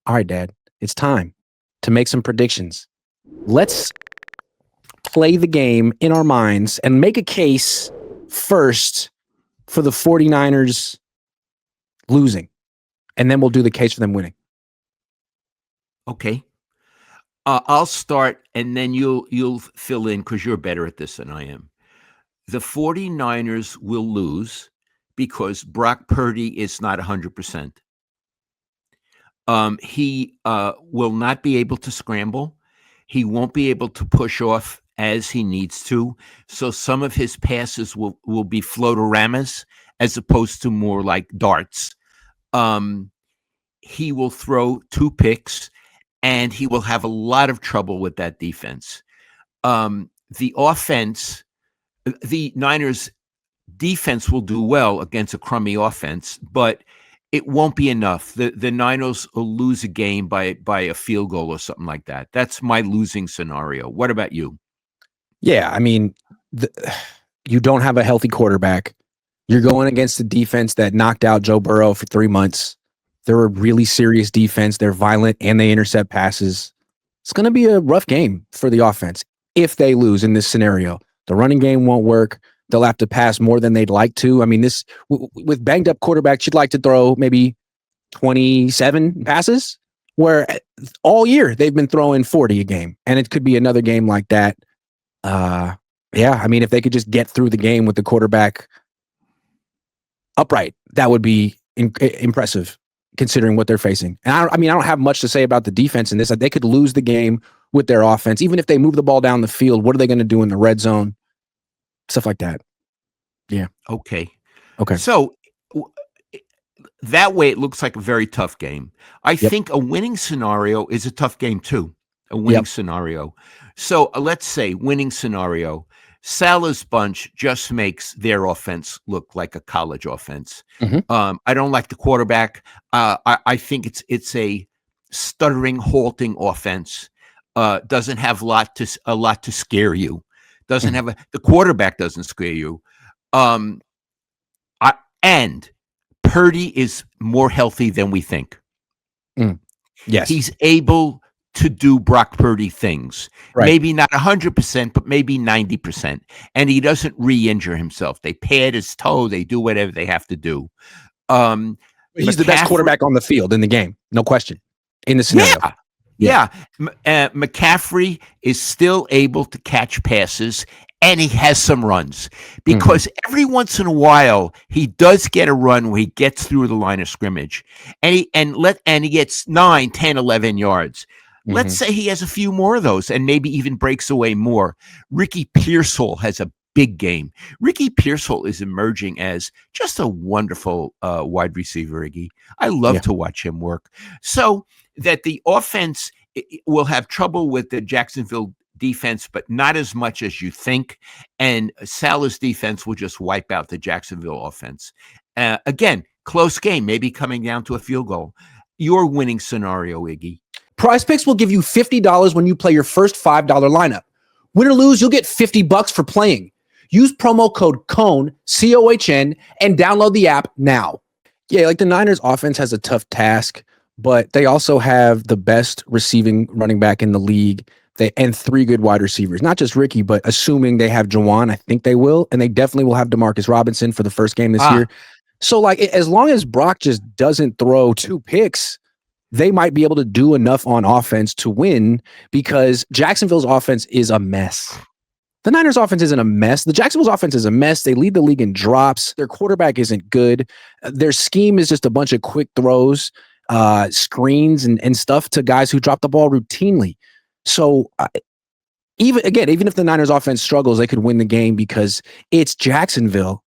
All right, Dad, it's time to make some predictions. Let's play the game in our minds and make a case first for the 49ers losing, and then we'll do the case for them winning. Okay. I'll start, and then you'll fill in because you're better at this than I am. The 49ers will lose because Brock Purdy is not 100%. He will not be able to scramble. He won't be able to push off as he needs to. So some of his passes will be floatoramas as opposed to more like darts. He will throw 2 picks, and he will have a lot of trouble with that defense. The offense, the Niners defense will do well against a crummy offense, but it won't be enough. The Niners will lose a game by a field goal or something like that. That's my losing scenario. What about you? Yeah, I mean, you don't have a healthy quarterback. You're going against a defense that knocked out Joe Burrow for 3 months. They're a really serious defense. They're violent and they intercept passes. It's going to be a rough game for the offense if they lose in this scenario. The running game won't work. They'll have to pass more than they'd like to. I mean, this with banged up quarterbacks, you'd like to throw maybe 27 passes, where all year they've been throwing 40 a game, and it could be another game like that. Yeah, I mean, if they could just get through the game with the quarterback upright, that would be impressive considering what they're facing. And I don't have much to say about the defense in this. They could lose the game with their offense. Even if they move the ball down the field, what are they going to do in the red zone? Stuff like that. Yeah. Okay. Okay. So that way it looks like a very tough game. I think a winning scenario is a tough game too. A winning scenario. So let's say winning scenario. Salah's bunch just makes their offense look like a college offense. Mm-hmm. I don't like the quarterback. I think it's a stuttering, halting offense. Doesn't have a lot to scare you. Doesn't have the quarterback doesn't scare you. And Purdy is more healthy than we think. Yes, he's able to do Brock Purdy things. Right. Maybe not 100%, but maybe 90%. And he doesn't re-injure himself. They pad his toe. They do whatever they have to do. He's the best quarterback on the field in the game. No question. In the scenario. Yeah. McCaffrey is still able to catch passes, and he has some runs because every once in a while he does get a run where he gets through the line of scrimmage, and he gets 9, 10, 11 yards. Let's say he has a few more of those and maybe even breaks away more. Ricky Pearsall has a big game. Ricky Pearsall is emerging as just a wonderful wide receiver, Iggy. I love to watch him work. So that the offense will have trouble with the Jacksonville defense, but not as much as you think. And Salah's defense will just wipe out the Jacksonville offense. Again, close game, maybe coming down to a field goal. Your winning scenario, Iggy. Prize Picks will give you $50 when you play your first $5 lineup. Win or lose, you'll get $50 for playing. Use promo code Cohn, COHN, and download the app now. Yeah, like the Niners offense has a tough task, but they also have the best receiving running back in the league and 3 good wide receivers. Not just Ricky, but assuming they have Juwan, I think they will, and they definitely will have Demarcus Robinson for the first game this year. So, like, as long as Brock just doesn't throw 2 picks, they might be able to do enough on offense to win because Jacksonville's offense is a mess. The Niners offense isn't a mess. The Jacksonville's offense is a mess. They lead the league in drops. Their quarterback isn't good. Their scheme is just a bunch of quick throws, screens and stuff to guys who drop the ball routinely. So even if the Niners offense struggles, they could win the game because it's Jacksonville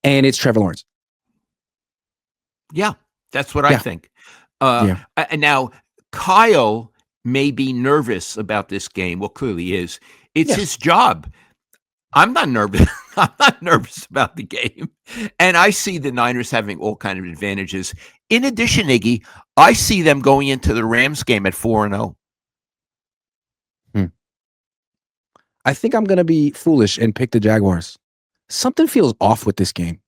and it's Trevor Lawrence. Yeah, that's what I think. And now Kyle may be nervous about this game. Well, clearly is. It's his job. I'm not nervous. I'm not nervous about the game. And I see the Niners having all kinds of advantages. In addition, Iggy, I see them going into the Rams game at 4-0. I think I'm going to be foolish and pick the Jaguars. Something feels off with this game.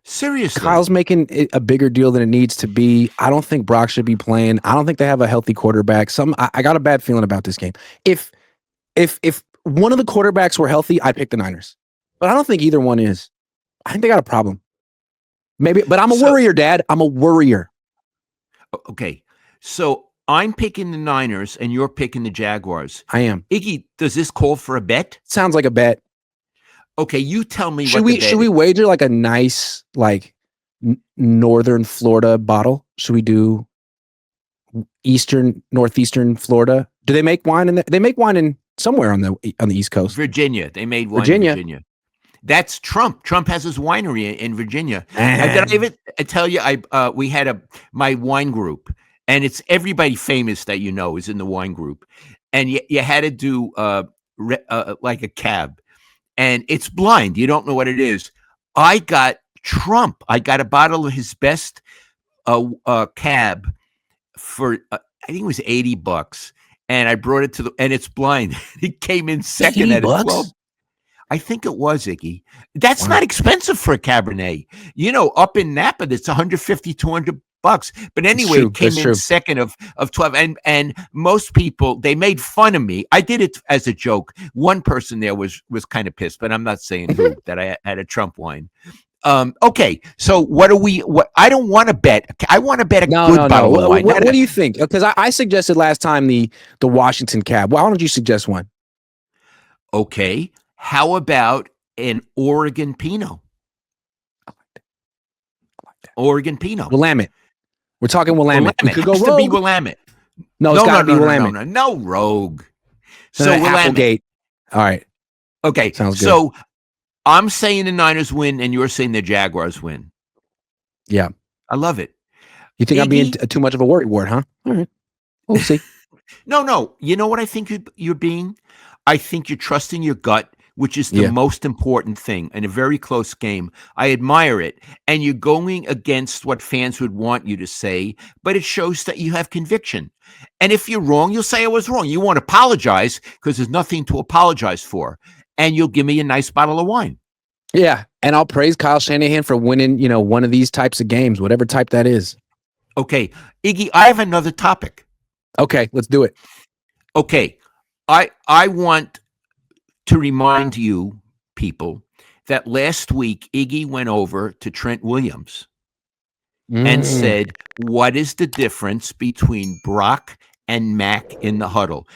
Seriously. Kyle's making it a bigger deal than it needs to be. I don't think Brock should be playing. I don't think they have a healthy quarterback. I got a bad feeling about this game. If one of the quarterbacks were healthy, I'd pick the Niners. But I don't think either one is. I think they got a problem. Maybe, but I'm a worrier, Dad. I'm a worrier. Okay. So I'm picking the Niners and you're picking the Jaguars. I am. Iggy, does this call for a bet? Sounds like a bet. Okay, you tell me should we wager like a nice northern Florida bottle? Should we do northeastern Florida? Do they make wine in there? They make wine in somewhere on the East Coast. Virginia. They made wine in Virginia. That's Trump. Trump has his winery in Virginia. Did I even tell you we had my wine group, and it's everybody famous that you know is in the wine group, and you had to do like a cab. And it's blind. You don't know what it is. I got Trump. I got a bottle of his best cab for, I think it was $80. And I brought it and it's blind. He came in second at $12. I think it was, Iggy. That's not expensive for a Cabernet. Up in Napa, that's $150, $200. But anyway, it came in second of 12. And most people, they made fun of me. I did it as a joke. One person there was kind of pissed, but I'm not saying who, that I had a Trump wine. Okay, so what I don't want to bet. I want to bet a good bottle of wine. What do you think? Because I suggested last time the Washington cab. Why don't you suggest one? Okay, how about an Oregon Pinot? I like that. Oregon Pinot. Willamette. We're talking Willamette. It could go rogue. To be Willamette. No, it's got to be Willamette. No rogue. So Applegate. All right. Okay. Sounds good. So I'm saying the Niners win, and you're saying the Jaguars win. Yeah. I love it. You think I'm being too much of a worry ward, huh? All right. We'll see. No. You know what I think you're being? I think you're trusting your gut, which is the most important thing in a very close game. I admire it. And you're going against what fans would want you to say, but it shows that you have conviction. And if you're wrong, you'll say I was wrong. You won't apologize because there's nothing to apologize for. And you'll give me a nice bottle of wine. Yeah. And I'll praise Kyle Shanahan for winning, one of these types of games, whatever type that is. Okay. Iggy, I have another topic. Okay, let's do it. Okay. I want to remind you people that last week Iggy went over to Trent Williams and said, what is the difference between Brock and Mac in the huddle?